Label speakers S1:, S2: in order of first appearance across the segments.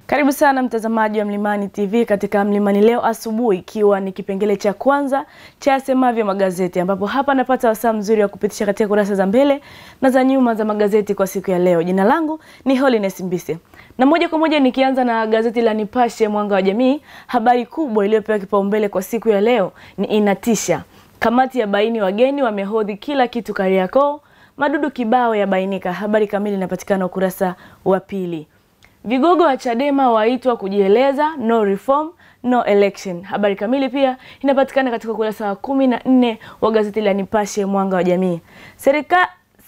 S1: Karibu sana mtazamaji wa Mlimani TV katika Mlimani leo asubuhi, ikiwa ni kipengele cha kwanza cha yasemavyo magazeti, ambapo hapa napata wasaa mzuri wa kupitisha katika kurasa za mbele na za nyuma za magazeti kwa siku ya leo. Jina langu ni Holiness Mbise. Na moja kwa moja nikianza na gazeti la Nipashe Mwanga wa Jamii, habari kubwa iliyopewa kipaumbele kwa siku ya leo ni inatisha. Kamati ya baini wageni wamehodhi kila kitu Kariakoo, madudu kibao ya bainika. Habari kamili inapatikana ukurasa wa pili. Vigogo wa Chadema waitwa kujieleza, no reform, no election. Habari kamili pia inapatikana katika ukurasa wa 14 wa gazeti la Nipashe Mwanga wa Jamii.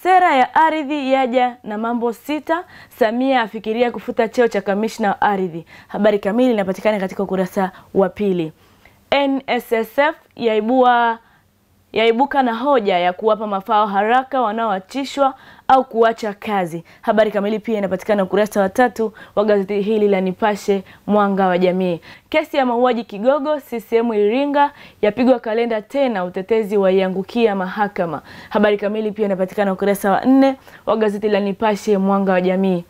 S1: Sera ya ardhi yaja na mambo 6, Samia afikiria kufuta cheo cha kamishna wa ardhi. Habari kamili inapatikana katika ukurasa wa pili. NSSF yaibuka na hoja ya kuwapa mafao haraka wanaoachishwa au kuacha kazi. Habari kamili pia inapatikana ukurasa wa 3 wa gazeti hili la Nipashe Mwanga wa Jamii. Kesi ya mauaji Kigogo, CCM Iringa yapigwa kalenda tena, utetezi waiangukia mahakama. Habari kamili pia inapatikana ukurasa wa 4 wa gazeti la Nipashe Mwanga wa Jamii.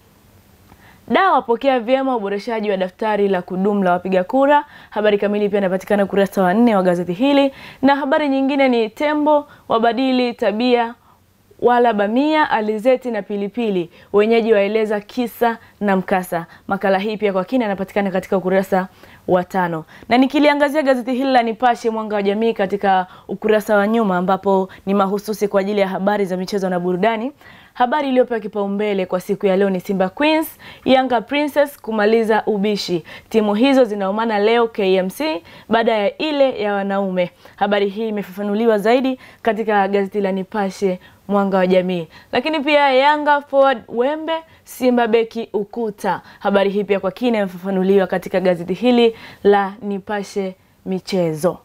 S1: Dawa wapokea vyema uboreshaji wa daftari la kudumu la wapiga kura. Habari kamili pia inapatikana ukurasa wa 4 wa gazeti hili. Na habari nyingine ni tembo wabadili tabia wala bamia, alizeti na pilipili, wenyeji waeleza kisa na mkasa. Makala hii pia kwa kina inapatikana katika ukurasa wa 5. Na nikiliangazia gazeti hili la Nipashe Mwanga wa Jamii katika ukurasa wa nyuma, ambapo ni mahususi kwa ajili ya habari za michezo na burudani. Habari iliyopewa kipaumbele kwa siku ya leo ni Simba Queens, Yanga Princess kumaliza ubishi. Timu hizo zinaumana leo KMC baada ya ile ya wanaume. Habari hii imefafanuliwa zaidi katika gazeti la Nipashe Mwanga wa Jamii. Lakini pia Yanga forward Wembe, Simba beki ukuta. Habari hii pia kwa kina imefafanuliwa katika gazeti hili la Nipashe Michezo.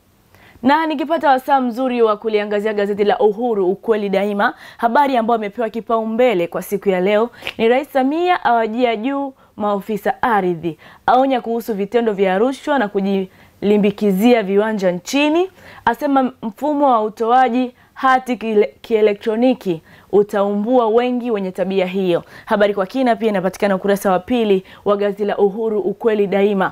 S1: Na nikipata wasaa mzuri wa kuliangazia gazeti la Uhuru ukweli daima, habari ambayo imepewa kipaumbele kwa siku ya leo ni Rais Samia awajia juu maofisa ardhi, aonya kuhusu vitendo vya rushwa na kujilimbikizia viwanja nchini, asema mfumo wa utoaji hati kielektroniki utaumbua wengi wenye tabia hiyo. Habari kwa kina pia inapatikana ukurasa wa 2 wa gazeti la Uhuru ukweli daima.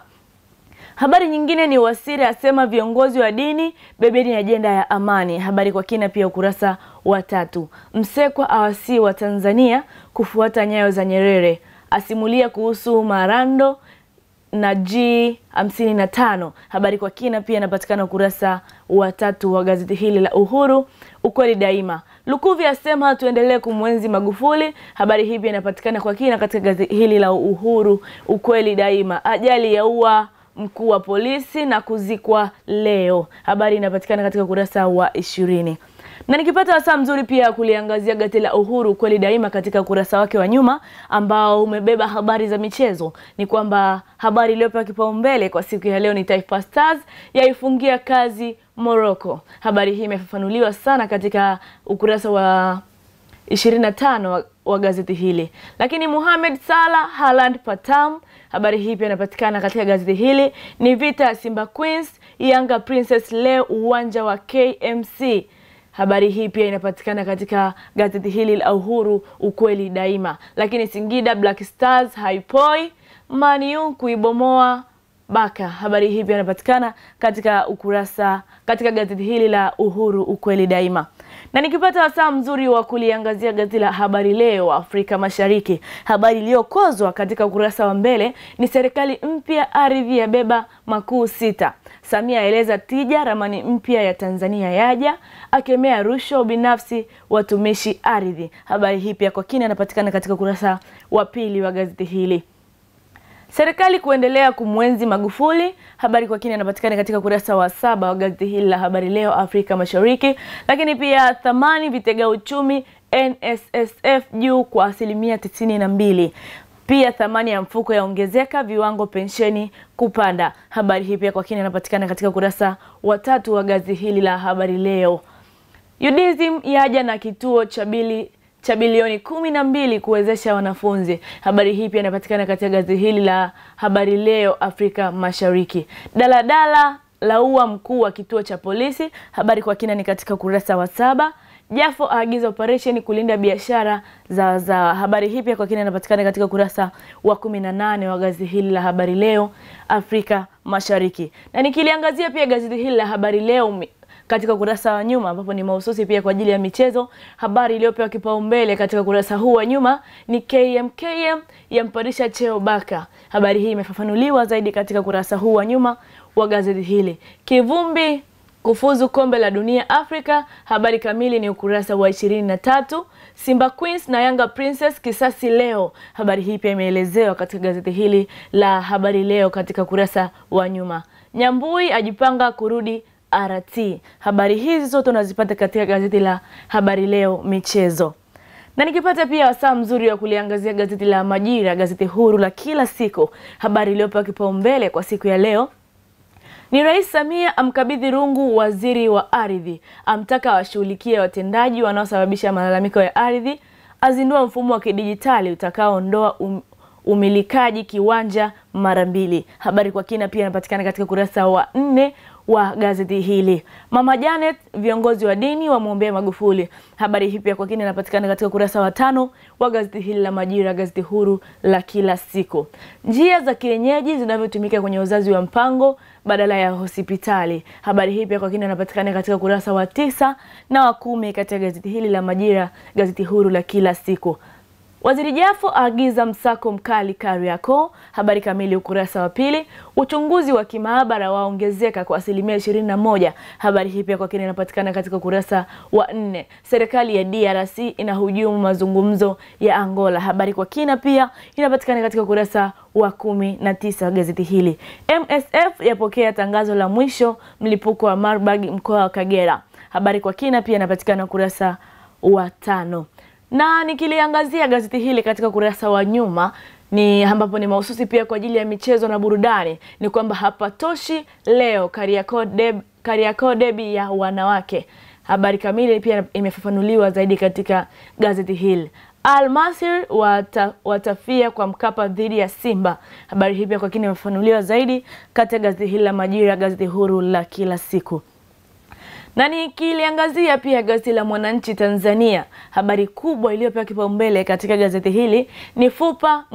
S1: Habari nyingine ni Wasira asema viongozi wa dini bebeni ajenda ya amani. Habari kwa kina pia ukurasa wa 3. Msekwa awasi wa Tanzania kufuata nyayo za Nyerere, asimulia kuhusu Marando na G55. Habari kwa kina pia inapatikana ukurasa wa 3 wa gazeti hili la Uhuru ukweli daima. Lukuvi asema tuendelee kumwenzi Magufuli. Habari hii pia inapatikana kwa kina katika gazeti hili la Uhuru ukweli daima. Ajali yaua mkuu wa polisi na kuzikwa leo. Habari inapatikana katika ukurasa wa 20. Na nikipata wasaa mzuri pia kuliangazia gazeti la Uhuru kweli daima katika ukurasa wake wa nyuma, ambao umebeba habari za michezo, ni kwamba habari iliyopewa kipaumbele kwa siku ya leo ni Taifa Stars yaifungia kazi Morocco. Habari hii imefafanuliwa sana katika ukurasa wa 25 wa gazeti hili. Lakini Mohamed Salah Haaland patam, habari hii pia inapatikana katika gazeti hili. Ni vita Simba Queens Yanga Princess leo uwanja wa KMC. Habari hii pia inapatikana katika gazeti hili la Uhuru ukweli daima. Lakini Singida Black Stars haipoi, Man U kuibomoa Baka. Habari hii pia inapatikana katika gazeti hili la Uhuru ukweli daima. Na nikipata wasaa mzuri wa kuliangazia gazeti la Habari Leo Afrika Mashariki, habari iliyokozwa katika ukurasa wa mbele ni serikali mpya ardhi ya beba makuu 6. Samia aeleza tija ramani mpya ya Tanzania yaja, akemea rushwa binafsi watumishi ardhi. Habari hii pia kwa kina inapatikana katika ukurasa wa 2 wa gazeti hili. Serikali kuendelea kumwenzi Magufuli. Habari kwa kina inapatikana katika ukurasa wa 7 wa gazeti hili la Habari Leo Afrika Mashariki. Lakini pia thamani vitega uchumi NSSF juu kwa 92%. Pia thamani ya mfuko yaongezeka, viwango pensheni kupanda. Habari hii pia kwa kina inapatikana katika ukurasa wa 3 wa gazeti hili la Habari Leo. UDSM yaja na kituo cha bilioni 12 kuwezesha wanafunzi. Habari hii pia inapatikana katika gazeti hili la Habari Leo Afrika Mashariki. Daladala laua mkuu wa kituo cha polisi. Habari kwa kina ni katika ukurasa wa 7. Jafo aagiza operation kulinda biashara za habari hii pia kwa kina inapatikana katika kurasa wa 18 wa gazeti hili la Habari Leo Afrika Mashariki. Na nikiliangazia pia gazeti hili la Habari Leo katika kurasa wa nyuma ambapo ni mahususi pia kwa ajili ya michezo, habari iliyopewa kipaumbele katika kurasa huu wa nyuma ni KMKM yampandisha cheo Baka. Habari hii imefafanuliwa zaidi katika kurasa huu wa nyuma wa gazeti hili. Kivumbi kufuzu kombe la dunia Afrika, habari kamili ni ukurasa wa 23. Simba Queens na Yanga Princess kisasi leo. Habari hii pia imeelezewa katika gazeti hili la Habari Leo katika kurasa wa nyuma. Nyambui ajipanga kurudi RT. Habari hizi zote unazipata katika gazeti la Habari Leo michezo. Na nikipata pia wasaa mzuri wa kuliangazia gazeti la Majira, gazeti huru la kila siku, habari iliyopewa kipaumbele kwa siku ya leo ni Rais Samia amkabidhi rungu waziri wa ardhi, amtaka washughulikie watendaji wanaosababisha malalamiko ya ardhi, azindua mfumo wa kidijitali utakaoondoa umilikaji kiwanja mara mbili. Habari kwa kina pia inapatikana katika kurasa wa 4 wa gazeti hili. Mama Janet, viongozi wa dini wamuombea Magufuli. Habari hii pia kwa kina inapatikana katika kurasa wa 5 wa gazeti hili la Majira, gazeti huru la kila siku. Njia za kienyeji zinavyotumika kwenye uzazi wa mpango badala ya hospitali. Habari hii pia kwa kina inapatikana katika kurasa wa 9 na wa 10 katika gazeti hili la Majira, gazeti huru la kila siku. Waziri Jafo aagiza msako mkali Kariakoo. Habari kamili ukurasa wa 2. Uchunguzi wa kimaabara waongezeka kwa 21%. Habari hii pia kwa kina inapatikana katika kurasa wa 4. Serikali ya DRC inahujumu mazungumzo ya Angola. Habari kwa kina pia inapatikana katika kurasa wa 19 wa gazeti hili. MSF yapokea tangazo la mwisho mlipuko wa Marburg mkoa wa Kagera. Habari kwa kina pia inapatikana kurasa wa 5. Na nikiliangazia gazeti hili katika kurasa wa nyuma ni ambapo ni mahususi pia kwa ajili ya michezo na burudani, ni kwamba hapatoshi leo Kariakoo Derby ya wanawake. Habari kamili pia imefafanuliwa zaidi katika gazeti hili. Al Masry watafia kwa Mkapa dhidi ya Simba. Habari hii pia kwa kina imefafanuliwa zaidi katika gazeti hili la Majira, gazeti huru la kila siku. Na nikiliangazia pia gazeti la Mwananchi Tanzania, habari kubwa iliyopewa kipaumbele katika gazeti hili ni fupa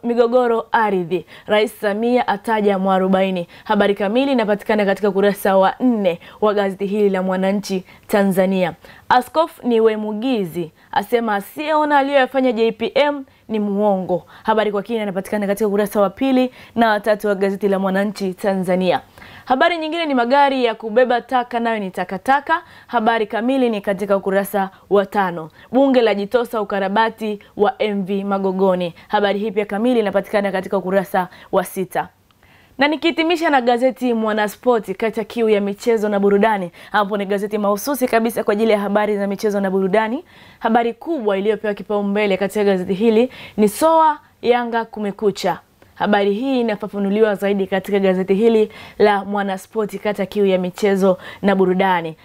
S1: migogoro ardhi, Rais Samia ataja mwarobaini. Habari kamili inapatikana katika kurasa wa 4 wa gazeti hili la Mwananchi Tanzania. Askofu Niwemugizi asema asiyeona aliyofanya JPM ni muongo. Habari kwa kina inapatikana katika kurasa wa 2 na wa 3 wa gazeti la Mwananchi Tanzania. Habari nyingine ni magari ya kubeba taka nayo ni takataka. Habari kamili ni katika ukurasa wa 5. Bunge la jitosa ukarabati wa MV Magogoni. Habari hii pia kamili inapatikana katika ukurasa wa 6. Na nikihitimisha na gazeti Mwanaspoti katika kiu ya michezo na burudani, hapo ni gazeti mahususi kabisa kwa ajili ya habari za michezo na burudani. Habari kubwa iliyopewa kipaumbele katika gazeti hili ni Soa Yanga kumekucha. Habari hii inafafanuliwa zaidi katika gazeti hili la Mwanaspoti katika kiu ya michezo na burudani.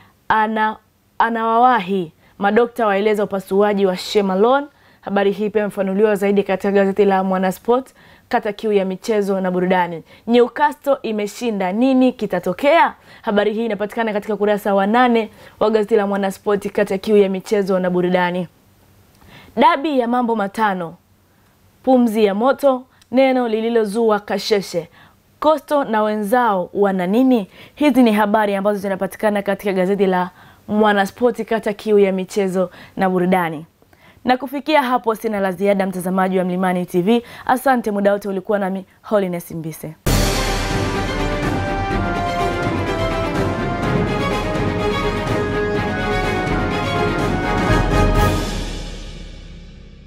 S1: Anawawahi madokta waeleza upasuaji wa Shemalon. Habari hii pia imefafanuliwa zaidi katika gazeti la Mwanaspoti katika kiu ya michezo na burudani. Newcastle imeshinda, nini kitatokea? Habari hii inapatikana katika kurasa wa 8 wa gazeti la Mwanaspoti katika kiu ya michezo na burudani. Dabi ya mambo matano, pumzi ya moto, neno lililozua kasheshe, Coastal na wenzao wana nini? Hizi ni habari ambazo zinapatikana katika gazeti la Mwanaspoti katika kiu ya michezo na burudani. Na kufikia hapo sina la ziada, mtazamaji wa Mlimani TV. Asante, muda wote ulikuwa nami Holiness Mbise.